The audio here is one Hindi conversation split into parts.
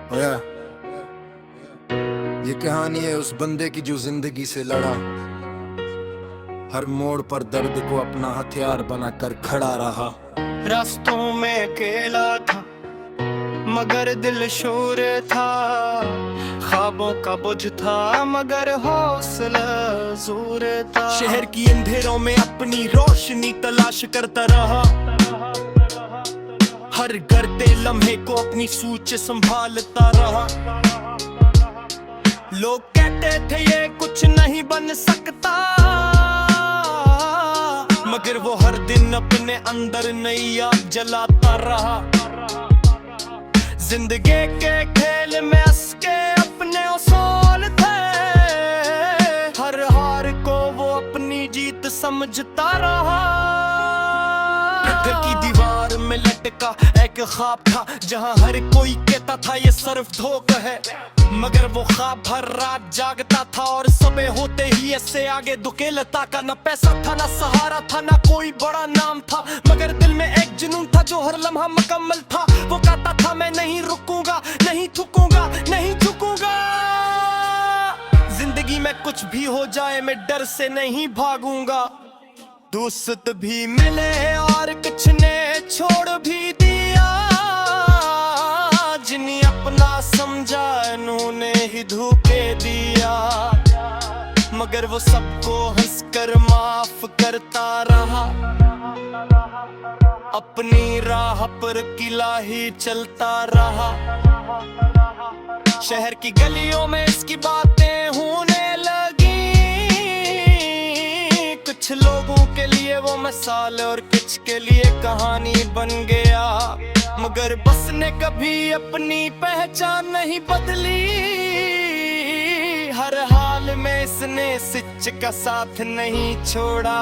ओया, ये कहानी है उस बंदे की जो जिंदगी से लड़ा, हर मोड़ पर दर्द को अपना हथियार बनाकर खड़ा रहा। रास्तों में अकेला था मगर दिल शूर था, ख्वाबों का बुझ था मगर हौसला जोर था। शहर की अंधेरों में अपनी रोशनी तलाश करता रहा, हर करते लम्हे को अपनी सूच संभालता रहा। लोग कहते थे ये कुछ नहीं बन सकता, मगर वो हर दिन अपने अंदर नई आग जलाता रहा। जिंदगी के खेल में असके अपने उसूल थे, हर हार को वो अपनी जीत समझता रहा। घर की दीवार में लटका एक ख्वाब था, जहां हर कोई कहता था ये सिर्फ धोखा है, मगर वो ख्वाब हर रात जागता था और सुबह होते ही ऐसे आगे धुकेलता का। न पैसा था न सहारा था न कोई बड़ा नाम था, मगर दिल में एक जुनून था जो हर लम्हा मुकम्मल था। वो कहता था मैं नहीं रुकूंगा, नहीं थूकूंगा, नहीं झुकूंगा। जिंदगी में कुछ भी हो जाए मैं डर से नहीं भागूंगा। दोस्त भी मिले और कुछ ने छोड़ भी दिया, जिन्हें अपना समझा इन्होंने ही धोखे दिया, मगर वो सबको हंसकर माफ करता रहा। अपनी राह पर किला ही चलता रहा। शहर की गलियों में इसकी बातें होने लगी, कुछ लोगों के लिए वो मिसाल और कुछ के लिए कहानी बन गया, मगर बस ने कभी अपनी पहचान नहीं बदली। हर हाल में इसने सच का साथ नहीं छोड़ा।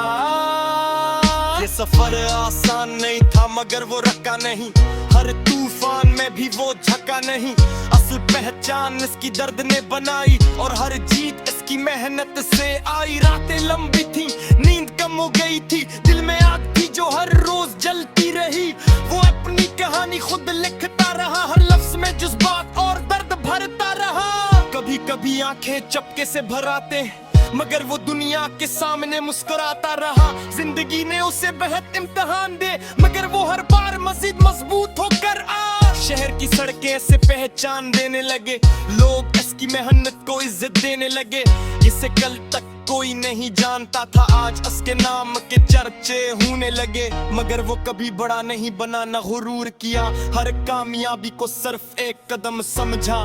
ये सफर आसान नहीं था मगर वो रखा नहीं, हर तूफान में भी वो झका नहीं। असल पहचान इसकी दर्द ने बनाई और हर जीत इसकी मेहनत से आई। रातें लंबी थी, नींद कम हो गई थी, दिल में आग थी जो हर रोज जलती रही। वो अपनी कहानी खुद लिखता रहा, हर लफ्ज में जज्बात और दर्द भरता रहा। कभी कभी आंखें चपके से भर आते मगर वो दुनिया के सामने मुस्कुराता रहा। जिंदगी ने उसे बेहद इम्तिहान दे मगर वो हर बार मजीद मजबूत होकर आ। शहर की सड़कें ऐसे पहचान देने लगे, लोग इसकी मेहनत को इज्जत देने लगे। इसे कल तक कोई नहीं जानता था, आज इसके नाम के चर्चे होने लगे, मगर वो कभी बड़ा नहीं बना न गुरूर किया। हर कामयाबी को सिर्फ एक कदम समझा।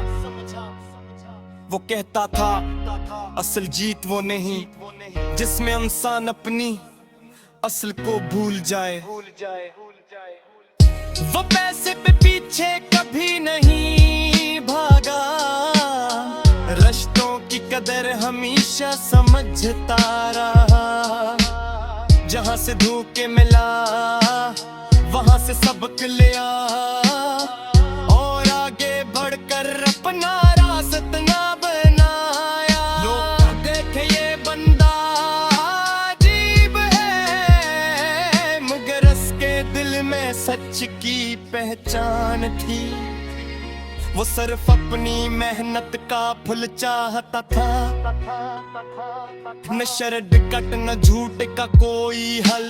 वो कहता था असल जीत वो नहीं जिसमें इंसान अपनी असल को भूल जाए। वो पैसे पे पीछे कभी नहीं भागा, रिश्तों की कदर हमेशा समझता रहा। जहां से धोखे मिला वहां से सबक लिया और आगे बढ़कर अपना रास्ता बनाया। लोग देखे ये बंदा अजीब है, मगर उसके दिल में सच की पहचान थी। वो सिर्फ अपनी मेहनत का फल चाहता था, न शर्ट कट न झूठ का कोई हल।